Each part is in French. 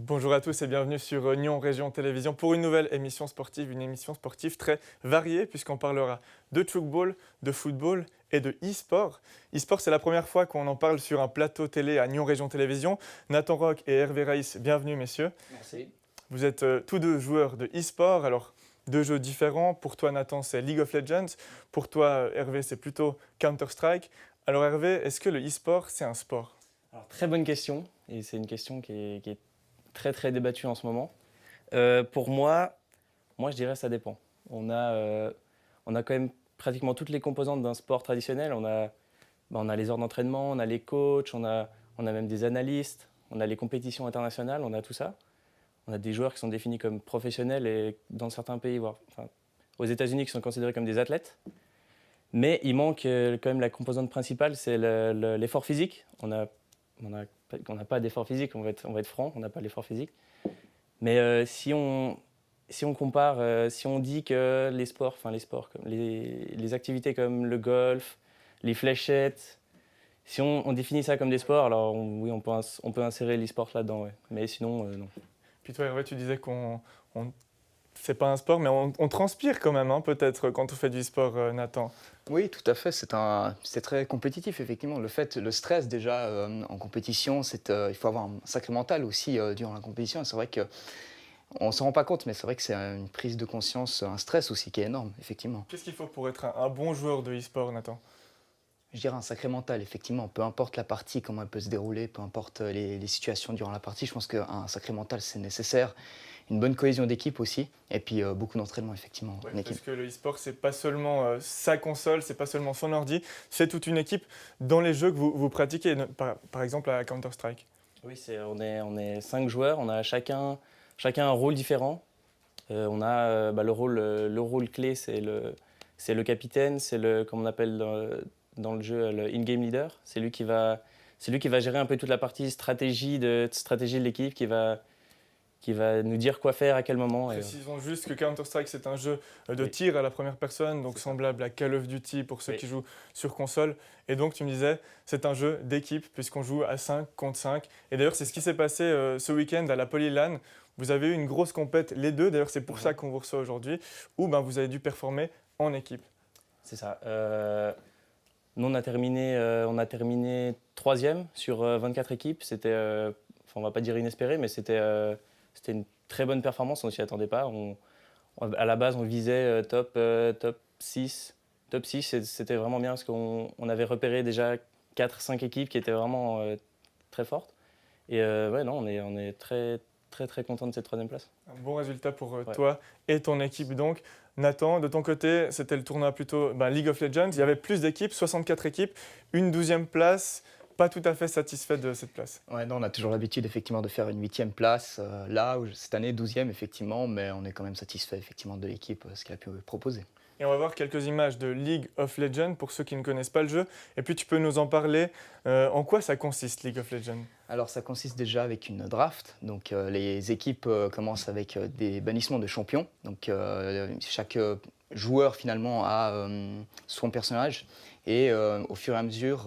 Bonjour à tous et bienvenue sur Nyon Région Télévision pour une nouvelle émission sportive, une émission sportive très variée puisqu'on parlera de tchoukball, de football et de e-sport. E-sport, c'est la première fois qu'on en parle sur un plateau télé à Nyon Région Télévision. Nathan Roch et Hervé Raïs, bienvenue messieurs. Merci. Vous êtes tous deux joueurs de e-sport, alors deux jeux différents. Pour toi Nathan, c'est League of Legends. Pour toi Hervé, c'est plutôt Counter-Strike. Alors Hervé, est-ce que le e-sport, c'est un sport ? Alors, très bonne question, et c'est une question qui est très très débattue en ce moment. Pour moi je dirais que ça dépend. On a quand même pratiquement toutes les composantes d'un sport traditionnel. On a les heures d'entraînement, on a les coachs, on a même des analystes, on a les compétitions internationales, on a tout ça. On a des joueurs qui sont définis comme professionnels et dans certains pays, aux États-Unis, qui sont considérés comme des athlètes. Mais il manque quand même la composante principale, c'est l'effort physique. On n'a pas d'effort physique, on va être franc, on n'a pas l'effort physique. Mais si on compare, si on dit que les sports, comme les activités comme le golf, les fléchettes, si on définit ça comme des sports, alors oui, on peut insérer l'e-sport là-dedans, ouais. Mais sinon, non. Puis toi Hervé, tu disais c'est pas un sport, mais on transpire quand même, hein, peut-être, quand on fait du sport, Nathan. Oui, tout à fait. C'est très compétitif, effectivement. Le stress déjà en compétition, il faut avoir un sacré mental aussi durant la compétition. Et c'est vrai qu'on ne s'en rend pas compte, mais c'est vrai que c'est une prise de conscience, un stress aussi qui est énorme, effectivement. Qu'est-ce qu'il faut pour être un bon joueur de e-sport, Nathan ? Je dirais un sacré mental, effectivement. Peu importe la partie, comment elle peut se dérouler, peu importe les situations durant la partie, je pense qu'un sacré mental, c'est nécessaire. Une bonne cohésion d'équipe aussi, et puis beaucoup d'entraînement, effectivement, Ouais, en équipe. parce que le e-sport, c'est pas seulement sa console, c'est pas seulement son ordi, c'est toute une équipe dans les jeux que vous pratiquez, par exemple à Counter-Strike. Oui, on est 5 joueurs, on a chacun un rôle différent. On a le rôle clé, c'est le capitaine, comme on appelle dans le jeu le in-game leader. C'est lui qui va gérer un peu toute la partie stratégie de l'équipe, qui va nous dire quoi faire à quel moment. Précisons juste que Counter-Strike, c'est un jeu de Oui. tir à la première personne, donc semblable à Call of Duty pour ceux Oui. qui jouent sur console. Et donc, tu me disais, c'est un jeu d'équipe, puisqu'on joue à 5 contre 5. Et d'ailleurs, c'est ce qui s'est passé ce week-end à la Polylan. Vous avez eu une grosse compète, les deux, d'ailleurs, c'est pour ça qu'on vous reçoit aujourd'hui, où vous avez dû performer en équipe. C'est ça. Nous, on a terminé 3e sur 24 équipes. On va pas dire inespéré, mais c'était une très bonne performance, on ne s'y attendait pas. À la base, on visait top 6. Top 6, c'était vraiment bien parce qu'on avait repéré déjà 4-5 équipes qui étaient vraiment très fortes. Et ouais, non, on est très, très, très content de cette 3e place. Un bon résultat pour Ouais. toi et ton équipe donc. Nathan, de ton côté, c'était le tournoi plutôt League of Legends. Il y avait plus d'équipes, 64 équipes, une 12e place. Pas tout à fait satisfait de cette place. Ouais, non, on a toujours l'habitude effectivement de faire une 8e place. Là, cette année, 12e effectivement, mais on est quand même satisfait effectivement de l'équipe, ce qu'elle a pu proposer. Et on va voir quelques images de League of Legends pour ceux qui ne connaissent pas le jeu. Et puis tu peux nous en parler. En quoi ça consiste, League of Legends ? Alors ça consiste déjà avec une draft. Donc les équipes commencent avec des bannissements de champions. Donc chaque joueur finalement a son personnage. Et au fur et à mesure,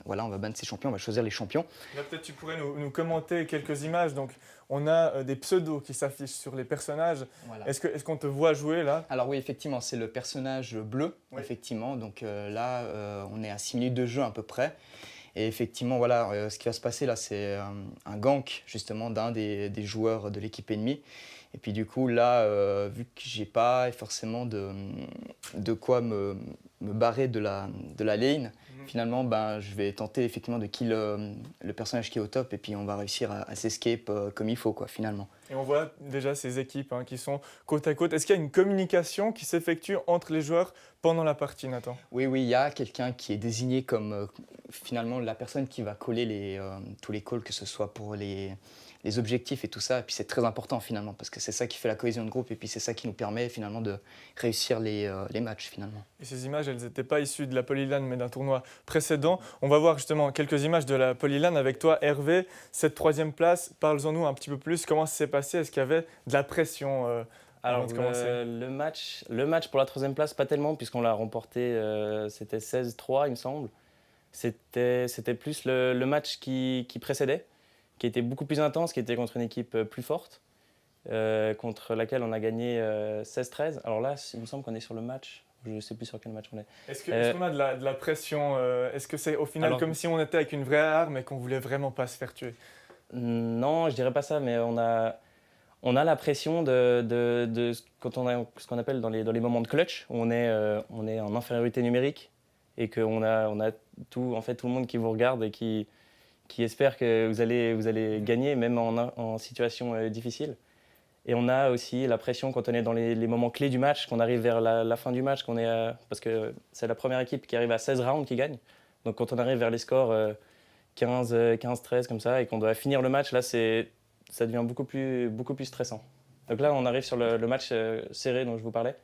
voilà, on va bannir ces champions, on va choisir les champions. Là, peut-être tu pourrais nous commenter quelques images. Donc, on a des pseudos qui s'affichent sur les personnages. Voilà. Est-ce qu'on te voit jouer là ? Alors oui, effectivement, c'est le personnage bleu, Oui. effectivement. Donc là, on est à 6 minutes de jeu à peu près. Et effectivement, voilà, ce qui va se passer là, c'est un gank justement d'un des joueurs de l'équipe ennemie. Et puis du coup, là, vu que j'ai pas forcément de quoi me barrer de la lane, finalement, je vais tenter effectivement de kill le personnage qui est au top et puis on va réussir à s'escape comme il faut, quoi, finalement. Et on voit déjà ces équipes qui sont côte à côte. Est-ce qu'il y a une communication qui s'effectue entre les joueurs pendant la partie, Nathan ? Oui, il y a quelqu'un qui est désigné comme finalement la personne qui va coller tous les calls, que ce soit pour les objectifs et tout ça. Et puis c'est très important finalement parce que c'est ça qui fait la cohésion de groupe et puis c'est ça qui nous permet finalement de réussir les matchs finalement. Et ces images, elles n'étaient pas issues de la Polylan mais d'un tournoi précédent. On va voir justement quelques images de la Polylan avec toi, Hervé. Cette 3e place, parle-en-nous un petit peu plus. Comment ça s'est passé ? Est-ce qu'il y avait de la pression avant Alors, de commencer ? le match pour la 3e place, pas tellement, puisqu'on l'a remporté, c'était 16-3, il me semble. C'était plus le match qui précédait. qui était beaucoup plus intense, qui était contre une équipe plus forte, contre laquelle on a gagné 16-13. Alors là, il me semble qu'on est sur le match. Je ne sais plus sur quel match on est. Est-ce qu'on a de la pression est-ce que c'est au final Alors, comme si on était avec une vraie arme et qu'on voulait vraiment pas se faire tuer? non, je dirais pas ça, mais on a la pression quand on a ce qu'on appelle dans les moments de clutch, où on est en infériorité numérique et qu'on a tout le monde qui vous regarde et qui espère que vous allez gagner, même en situation difficile. Et on a aussi la pression quand on est dans les moments clés du match, qu'on arrive vers la fin du match, parce que c'est la première équipe qui arrive à 16 rounds qui gagne. Donc quand on arrive vers les scores 15-13 comme ça et qu'on doit finir le match, là ça devient beaucoup plus stressant. Donc là on arrive sur le match serré dont je vous parlais.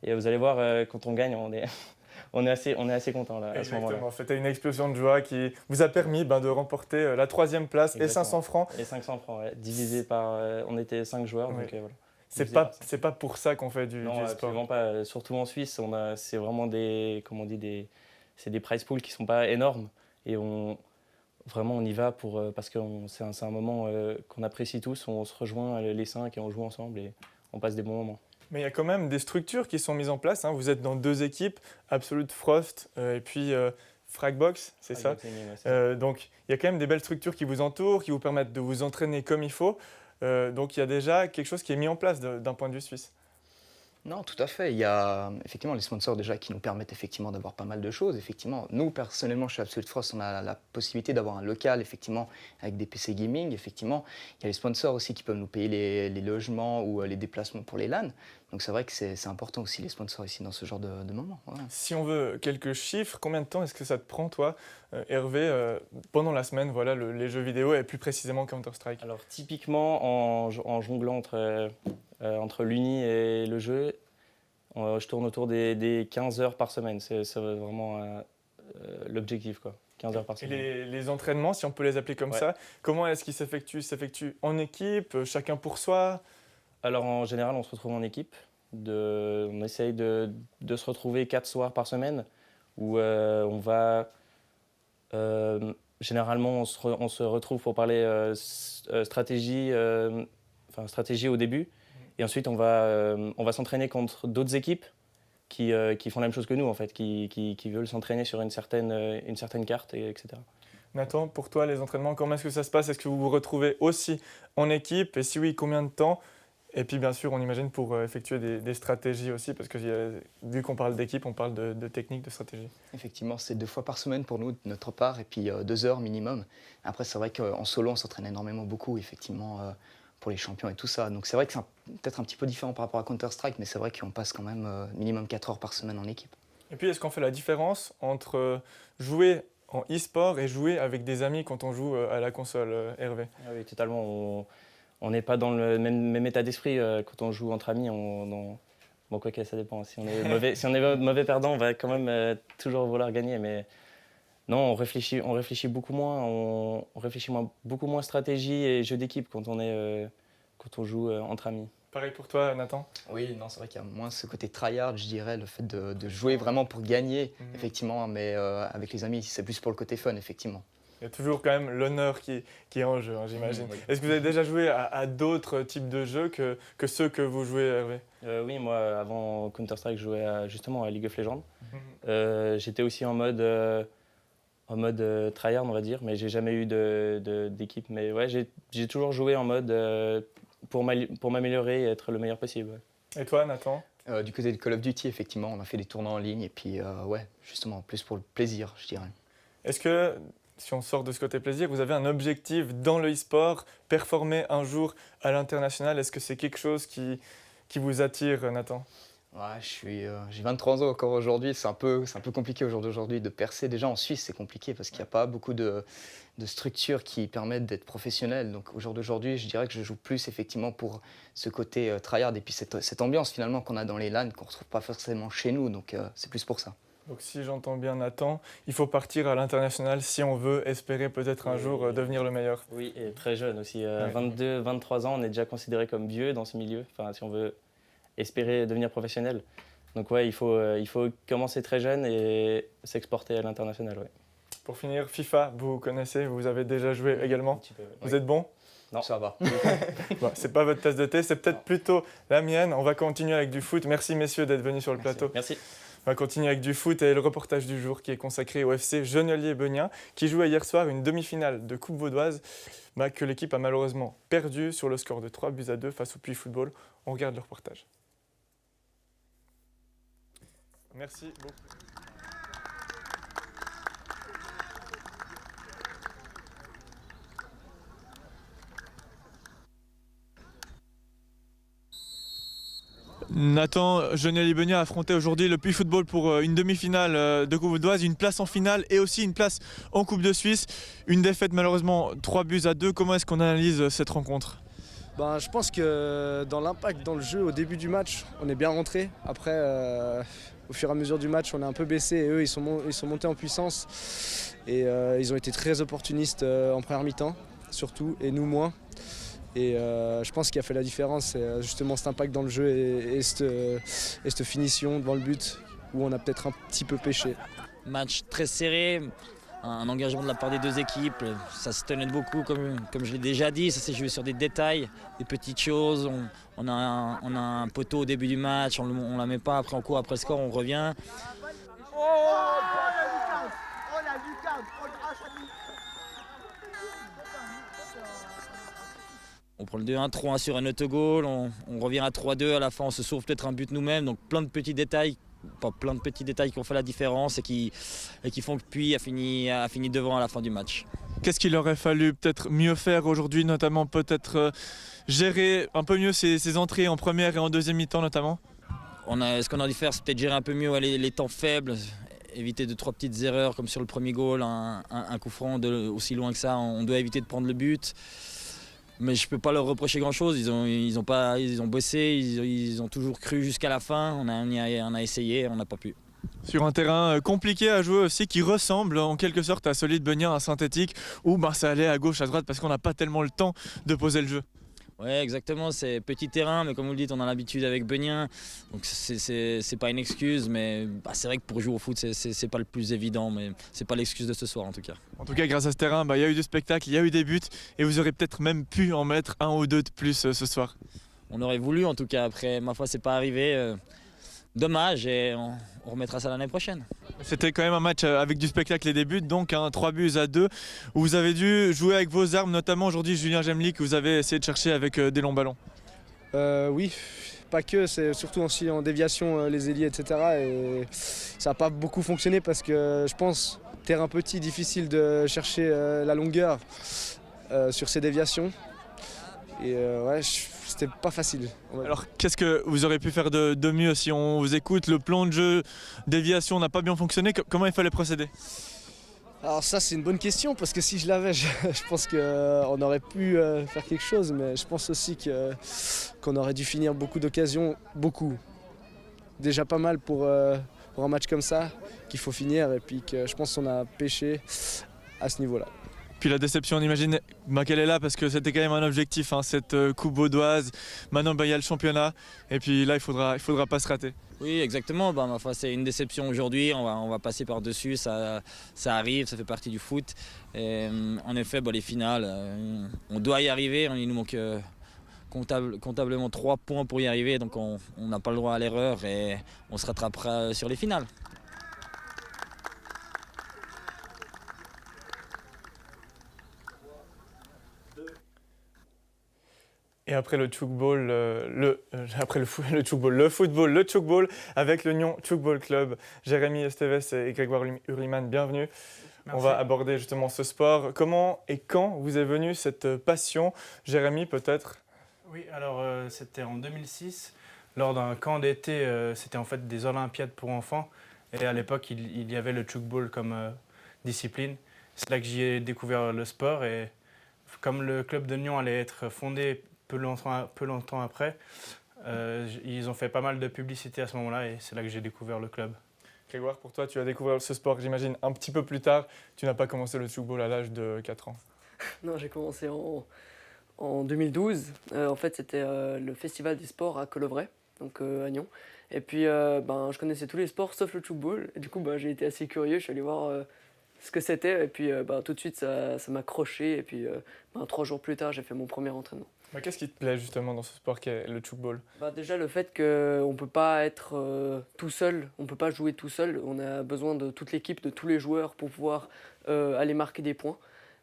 Et vous allez voir, quand on gagne, on est assez content là, à ce moment-là. Exactement, c'était une explosion de joie qui vous a permis de remporter la 3e place. Exactement. Et 500 francs. Et 500 francs, ouais, divisé par... on était 5 joueurs, Oui. donc voilà. C'est pas pour ça qu'on fait du Non, sport. absolument pas. Surtout en Suisse, c'est vraiment c'est des prize pools qui sont pas énormes. Et vraiment, on y va parce que c'est un moment qu'on apprécie tous. On se rejoint les 5 et on joue ensemble et on passe des bons moments. Mais il y a quand même des structures qui sont mises en place. Vous êtes dans 2 équipes, Absolute Frost et puis Fragbox, c'est ça. Donc il y a quand même des belles structures qui vous entourent, qui vous permettent de vous entraîner comme il faut. Donc il y a déjà quelque chose qui est mis en place d'un point de vue suisse. Non, tout à fait. Il y a effectivement les sponsors déjà qui nous permettent effectivement d'avoir pas mal de choses. Effectivement, nous personnellement chez Absolute Frost, on a la possibilité d'avoir un local effectivement avec des PC gaming. Effectivement, il y a les sponsors aussi qui peuvent nous payer les logements ou les déplacements pour les LAN. Donc c'est vrai que c'est important aussi les sponsors ici dans ce genre de moments. Voilà. Si on veut quelques chiffres, combien de temps est-ce que ça te prend toi, Hervé, pendant la semaine, voilà, les jeux vidéo et plus précisément Counter-Strike? Alors typiquement en jonglant entre l'uni et le jeu, je tourne autour des 15 heures par semaine. C'est vraiment l'objectif, quoi. 15 heures par Et semaine. les entraînements, si on peut les appeler comme Ouais. ça, comment est-ce qu'ils s'effectuent? Ils s'effectuent en équipe, chacun pour soi? Alors en général, on se retrouve en équipe. On essaye de se retrouver 4 soirs par semaine où on va... généralement, on se retrouve pour parler stratégie au début. Et ensuite, on va s'entraîner contre d'autres équipes qui font la même chose que nous, en fait, qui veulent s'entraîner sur une certaine carte, etc. Nathan, pour toi, les entraînements, comment est-ce que ça se passe? Est-ce que vous vous retrouvez aussi en équipe? Et si oui, combien de temps? Et puis, bien sûr, on imagine pour effectuer des stratégies aussi, parce que vu qu'on parle d'équipe, on parle de technique, de stratégie. Effectivement, c'est 2 fois par semaine pour nous de notre part et puis 2 heures minimum. Après, c'est vrai qu'en solo, on s'entraîne énormément beaucoup, effectivement, pour les champions et tout ça. Donc c'est vrai que c'est peut-être un petit peu différent par rapport à Counter-Strike, mais c'est vrai qu'on passe quand même minimum 4 heures par semaine en équipe. Et puis, est-ce qu'on fait la différence entre jouer en e-sport et jouer avec des amis quand on joue à la console, Hervé? Ah oui, totalement. On n'est pas dans le même état d'esprit quand on joue entre amis. Bon, quoi que ça dépend. Si on est mauvais perdant, on va quand même toujours vouloir gagner. Mais non, on réfléchit beaucoup moins. On réfléchit beaucoup moins stratégie et jeu d'équipe quand on joue entre amis. Pareil pour toi, Nathan? Oui, non, c'est vrai qu'il y a moins ce côté tryhard, je dirais, le fait de jouer vraiment pour gagner, effectivement, mais avec les amis, c'est plus pour le côté fun, effectivement. Il y a toujours quand même l'honneur qui est en jeu, j'imagine. Oui. Est-ce que vous avez déjà joué à d'autres types de jeux que ceux que vous jouez, Hervé? Oui, moi, avant Counter-Strike, je jouais justement à League of Legends. J'étais aussi en mode tryhard, on va dire, mais j'ai jamais eu d'équipe. Mais ouais, j'ai toujours joué en mode pour m'améliorer et être le meilleur possible. Ouais. Et toi, Nathan? Du côté de Call of Duty, effectivement, on a fait des tournois en ligne et puis, ouais, justement, plus pour le plaisir, je dirais. Est-ce que, si on sort de ce côté plaisir, vous avez un objectif dans le e-sport, performer un jour à l'international? Est-ce que c'est quelque chose qui vous attire, Nathan? Ouais, j'ai 23 ans encore aujourd'hui, c'est un peu compliqué au jour d'aujourd'hui de percer. Déjà en Suisse, c'est compliqué parce qu'il n'y a pas beaucoup de structures qui permettent d'être professionnel. Donc au jour d'aujourd'hui, je dirais que je joue plus effectivement pour ce côté tryhard et puis cette ambiance finalement qu'on a dans les LAN qu'on ne retrouve pas forcément chez nous. Donc c'est plus pour ça. Donc si j'entends bien Nathan, il faut partir à l'international si on veut espérer peut-être un jour devenir le meilleur. Oui, et très jeune aussi. Ouais. 22, 23 ans, on est déjà considéré comme vieux dans ce milieu, enfin, si on veut espérer devenir professionnel. Donc ouais, il faut commencer très jeune et s'exporter à l'international. Ouais. pour finir, FIFA, vous connaissez, vous avez déjà joué également. Un petit peu, Vous oui. êtes bon? Non. Ça va. Bon, c'est pas votre tasse de thé, c'est peut-être Non. plutôt la mienne. On va continuer avec du foot. Merci messieurs d'être venus sur le plateau. Merci. On va continuer avec du foot et le reportage du jour qui est consacré au FC Genolier-Beugnin qui jouait hier soir une demi-finale de Coupe Vaudoise que l'équipe a malheureusement perdu sur le score de 3-2 face au Puy Football. On regarde le reportage. Merci beaucoup. Nathan, Genolier-Beugnin a affronté aujourd'hui le Puy Football pour une demi-finale de Coupe Vaudoise, une place en finale et aussi une place en Coupe de Suisse. Une défaite malheureusement 3-2. Comment est-ce qu'on analyse cette rencontre? Je pense que dans l'impact dans le jeu au début du match, on est bien rentré. Après, au fur et à mesure du match, on a un peu baissé et eux, ils sont montés en puissance. Et ils ont été très opportunistes en première mi-temps, surtout, et nous moins. Et je pense ce qui a fait la différence, c'est justement cet impact dans le jeu et cette finition devant le but où on a peut-être un petit peu péché. Match très serré, un engagement de la part des deux équipes, ça se tenait beaucoup comme je l'ai déjà dit, ça s'est joué sur des détails, des petites choses. On a un poteau au début du match, on ne la met pas, après on court après le score, on revient. On prend le 2-1, 3-1 sur un autogol, on revient à 3-2, à la fin on se sauve peut-être un but nous-mêmes, donc plein de petits détails qui ont fait la différence et qui font que Puy a fini devant à la fin du match. Qu'est-ce qu'il aurait fallu peut-être mieux faire aujourd'hui, notamment peut-être gérer un peu mieux ses entrées en première et en deuxième mi-temps notamment? Ce qu'on a dû faire, c'est peut-être gérer un peu mieux les temps faibles, éviter 2-3 petites erreurs comme sur le premier goal, un coup franc aussi loin que ça, on doit éviter de prendre le but. Mais je ne peux pas leur reprocher grand-chose, ils ont bossé, ils ont toujours cru jusqu'à la fin, on a essayé, on n'a pas pu. Sur un terrain compliqué à jouer aussi, qui ressemble en quelque sorte à celui de Beugnin, à synthétique, où ça allait à gauche, à droite, parce qu'on n'a pas tellement le temps de poser le jeu. Oui, exactement, c'est petit terrain, mais comme vous le dites, on a l'habitude avec Beugnin, donc c'est pas une excuse, mais c'est vrai que pour jouer au foot, c'est pas le plus évident, mais c'est pas l'excuse de ce soir en tout cas. En tout cas, grâce à ce terrain, il y a eu du spectacle, il y a eu des buts, et vous aurez peut-être même pu en mettre un ou deux de plus ce soir. On aurait voulu en tout cas, après ma foi c'est pas arrivé, dommage, et on remettra ça l'année prochaine. C'était quand même un match avec du spectacle et des buts, donc 3-2, où vous avez dû jouer avec vos armes, notamment aujourd'hui Julien Gemli, que vous avez essayé de chercher avec des longs ballons. Oui, pas que, c'est surtout aussi en déviation les ailiers, etc. Et ça n'a pas beaucoup fonctionné parce que je pense, terrain petit, difficile de chercher la longueur sur ces déviations. Et c'était pas facile. Alors qu'est-ce que vous aurez pu faire de mieux si on vous écoute? Le plan de jeu, déviation n'a pas bien fonctionné, comment il fallait procéder? Alors ça c'est une bonne question parce que si je l'avais, je pense qu'on aurait pu faire quelque chose, mais je pense aussi qu'on aurait dû finir beaucoup d'occasions, beaucoup. Déjà pas mal pour un match comme ça qu'il faut finir et puis que je pense qu'on a pêché à ce niveau-là. Puis la déception, on imagine qu'elle est là parce que c'était quand même un objectif, cette Coupe Vaudoise. Maintenant, il y a le championnat et puis là, il faudra pas se rater. Oui, exactement. Ma foi, c'est une déception aujourd'hui. On va passer par-dessus. Ça arrive, ça fait partie du foot. Et, en effet, les finales, on doit y arriver. Il nous manque comptablement 3 points pour y arriver. Donc on n'a pas le droit à l'erreur et on se rattrapera sur les finales. Et après le tchoukball, le football avec le Nyon Tchoukball Club, Jérémy Esteves et Grégoire Hurlimann, bienvenue. Merci. On va aborder justement ce sport. Comment et quand vous est venue cette passion? Jérémy, peut-être? Oui, alors c'était en 2006, lors d'un camp d'été, c'était en fait des Olympiades pour enfants. Et à l'époque, il y avait le tchoukball comme discipline. C'est là que j'y ai découvert le sport. Et comme le club de Nyon allait être fondé peu longtemps après, ils ont fait pas mal de publicité à ce moment-là et c'est là que j'ai découvert le club. Grégoire, pour toi, tu as découvert ce sport, j'imagine, un petit peu plus tard. Tu n'as pas commencé le tchoukball à l'âge de 4 ans. Non, j'ai commencé en 2012. En fait, c'était le festival des sports à Colovray, donc à Nyon. Et puis, je connaissais tous les sports sauf le tchoukball. Et du coup, j'ai été assez curieux. Je suis allé voir ce que c'était. Et puis tout de suite, ça m'a accroché. Et puis 3 jours plus tard, j'ai fait mon premier entraînement. Qu'est-ce qui te plaît justement dans ce sport qu'est le tchoukball? Déjà, le fait qu'on ne peut pas être tout seul, on ne peut pas jouer tout seul. On a besoin de toute l'équipe, de tous les joueurs pour pouvoir aller marquer des points.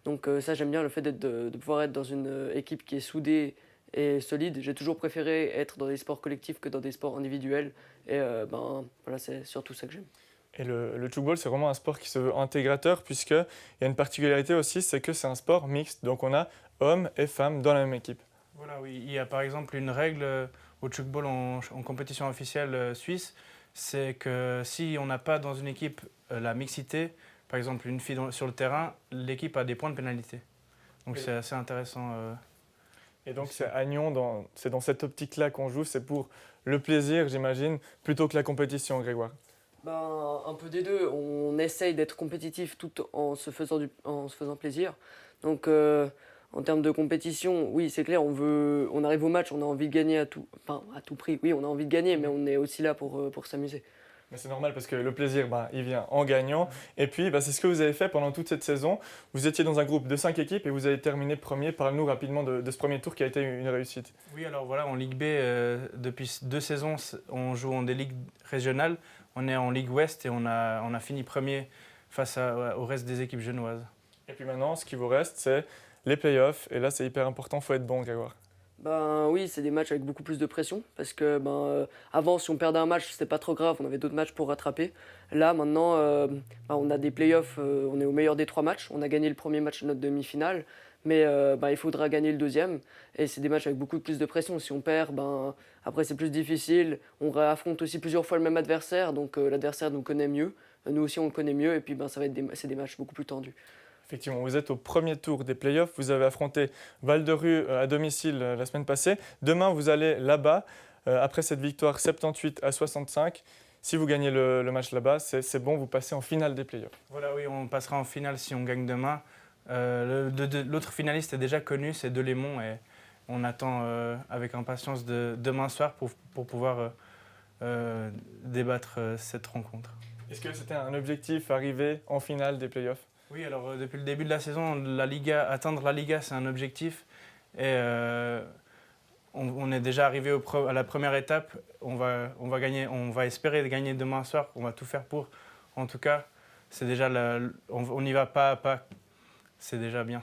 Donc ça, j'aime bien le fait de pouvoir être dans une équipe qui est soudée et solide. J'ai toujours préféré être dans des sports collectifs que dans des sports individuels. Et voilà, c'est surtout ça que j'aime. Et le tchoukball, c'est vraiment un sport qui se veut intégrateur, puisqu'il y a une particularité aussi, c'est que c'est un sport mixte. Donc on a hommes et femmes dans la même équipe. Voilà, oui. Il y a par exemple une règle au tchoukball en compétition officielle suisse, c'est que si on n'a pas dans une équipe la mixité, par exemple une fille sur le terrain, l'équipe a des points de pénalité. Donc c'est assez intéressant. Et donc c'est à Nyon, c'est dans cette optique-là qu'on joue, c'est pour le plaisir, j'imagine, plutôt que la compétition, Grégoire. Un peu des deux. On essaye d'être compétitif tout en se faisant plaisir. Donc en termes de compétition, oui, c'est clair, on arrive au match, on a envie de gagner à tout prix. Oui, on a envie de gagner, mais on est aussi là pour s'amuser. Mais c'est normal parce que le plaisir, il vient en gagnant. Et puis, c'est ce que vous avez fait pendant toute cette saison. Vous étiez dans un groupe de 5 équipes et vous avez terminé premier. Parle-nous rapidement de ce premier tour qui a été une réussite. Oui, alors voilà, en Ligue B, depuis 2 saisons, on joue en des ligues régionales. On est en Ligue Ouest et on a fini premier face au reste des équipes genevoises. Et puis maintenant, ce qui vous reste, c'est les playoffs. Et là, c'est hyper important, il faut être bon, Grégoire. Oui, c'est des matchs avec beaucoup plus de pression parce que avant, si on perdait un match, c'était pas trop grave, on avait d'autres matchs pour rattraper. Là, maintenant, on a des playoffs, on est au meilleur des 3 matchs. On a gagné le premier match de notre demi-finale, mais il faudra gagner le deuxième. Et c'est des matchs avec beaucoup plus de pression. Si on perd, après c'est plus difficile. On réaffronte aussi plusieurs fois le même adversaire, donc l'adversaire nous connaît mieux. Nous aussi, on le connaît mieux, et puis c'est des matchs beaucoup plus tendus. Effectivement, vous êtes au premier tour des playoffs. Vous avez affronté Val-de-Rue à domicile la semaine passée. Demain, vous allez là-bas. Après cette victoire 78-65, si vous gagnez le match là-bas, c'est bon, vous passez en finale des playoffs. Voilà, oui, on passera en finale si on gagne demain. L'autre finaliste est déjà connu, c'est Delémont. Et on attend avec impatience demain soir pour pouvoir débattre cette rencontre. Est-ce que c'était un objectif, arriver en finale des playoffs? Oui, alors depuis le début de la saison, atteindre la Liga, c'est un objectif. Et on est déjà arrivé à la première étape. On va espérer gagner demain soir. On va tout faire pour. En tout cas, c'est déjà on y va pas à pas. C'est déjà bien.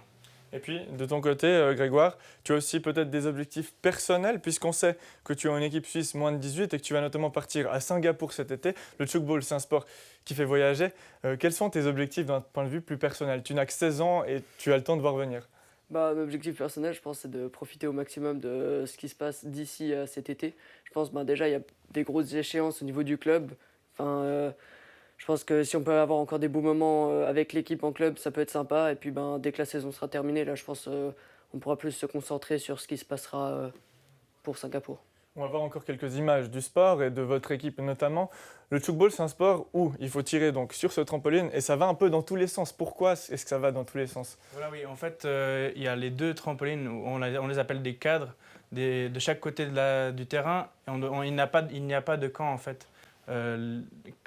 Et puis, de ton côté, Grégoire, tu as aussi peut-être des objectifs personnels, puisqu'on sait que tu es en équipe suisse moins de 18 et que tu vas notamment partir à Singapour cet été. Le tchoukball, c'est un sport qui fait voyager. Quels sont tes objectifs d'un point de vue plus personnel? Tu n'as que 16 ans et tu as le temps de voir venir. Mon objectif personnel, je pense, c'est de profiter au maximum de ce qui se passe d'ici à cet été. Je pense déjà, il y a des grosses échéances au niveau du club. Je pense que si on peut avoir encore des beaux moments avec l'équipe en club, ça peut être sympa. Et puis dès que la saison sera terminée, là, je pense on pourra plus se concentrer sur ce qui se passera pour Singapour. On va voir encore quelques images du sport et de votre équipe notamment. Le tchoukball, c'est un sport où il faut tirer donc sur ce trampoline et ça va un peu dans tous les sens. Pourquoi est-ce que ça va dans tous les sens? Voilà, oui. En fait, il y a les 2 trampolines, on les appelle des cadres, de chaque côté du terrain. Et il n'y a pas de camp en fait.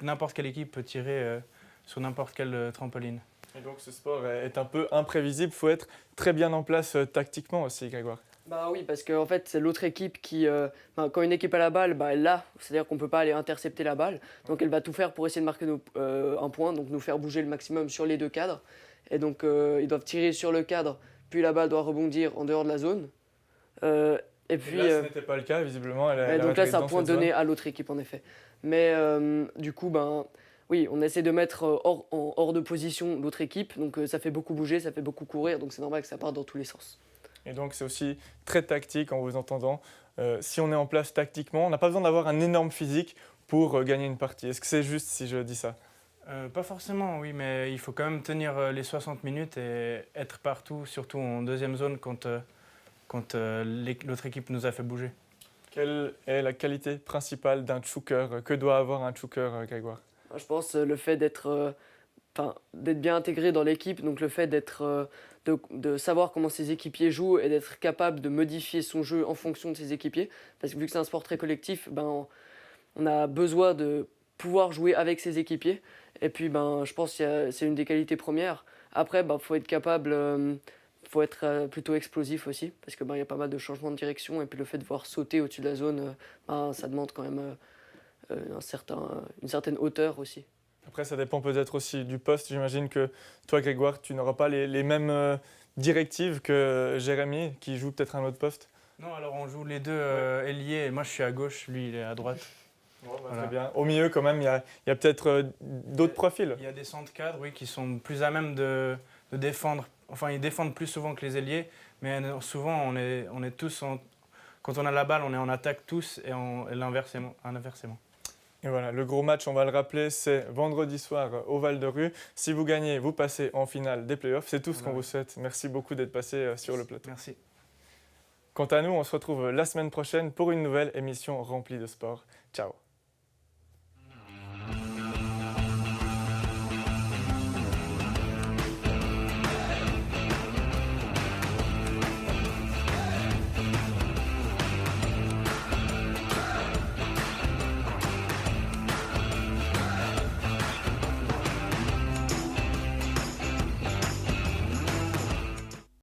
N'importe quelle équipe peut tirer sur n'importe quelle trampoline. Et donc ce sport est un peu imprévisible, il faut être très bien en place tactiquement aussi, Grégoire. Oui, parce que en fait, c'est l'autre équipe qui, quand une équipe a la balle, elle l'a, c'est-à-dire qu'on ne peut pas aller intercepter la balle. Donc elle va tout faire pour essayer de marquer un point, donc nous faire bouger le maximum sur les 2 cadres. Et donc ils doivent tirer sur le cadre, puis la balle doit rebondir en dehors de la zone. Et puis, là, ce n'était pas le cas, visiblement. Donc là, c'est un point donné à l'autre équipe, en effet. Mais du coup, oui, on essaie de mettre hors de position l'autre équipe. Donc ça fait beaucoup bouger, ça fait beaucoup courir. Donc c'est normal que ça parte dans tous les sens. Et donc c'est aussi très tactique en vous entendant. Si on est en place tactiquement, on n'a pas besoin d'avoir un énorme physique pour gagner une partie. Est-ce que c'est juste si je dis ça? Pas forcément, oui, mais il faut quand même tenir les 60 minutes et être partout, surtout en deuxième zone quand l'autre équipe nous a fait bouger. Quelle est la qualité principale d'un tchouker? Que doit avoir un tchouker, Grégoire? Je pense le fait d'être bien intégré dans l'équipe, donc le fait de savoir comment ses équipiers jouent et d'être capable de modifier son jeu en fonction de ses équipiers. Parce que vu que c'est un sport très collectif, on a besoin de pouvoir jouer avec ses équipiers. Et puis, je pense que c'est une des qualités premières. Après, faut être capable, faut être plutôt explosif aussi, parce que il y a pas mal de changements de direction. Et puis le fait de voir sauter au-dessus de la zone, ça demande quand même une certaine hauteur aussi. Après, ça dépend peut-être aussi du poste. J'imagine que toi, Grégoire, tu n'auras pas les mêmes directives que Jérémy, qui joue peut-être un autre poste. Non, alors on joue les deux ailiers. Moi, je suis à gauche, lui, il est à droite. Voilà. Très bien. Au milieu, quand même, il y a peut-être d'autres profils. Il y a des centres cadres, oui, qui sont plus à même de défendre. Enfin, ils défendent plus souvent que les ailiers, mais souvent, on est tous quand on a la balle, on est en attaque tous et inversement. Et voilà, le gros match, on va le rappeler, c'est vendredi soir au Val-de-Rue. Si vous gagnez, vous passez en finale des playoffs. C'est tout ce qu'on vous souhaite. Merci beaucoup d'être passé sur le plateau. Merci. Quant à nous, on se retrouve la semaine prochaine pour une nouvelle émission remplie de sport. Ciao.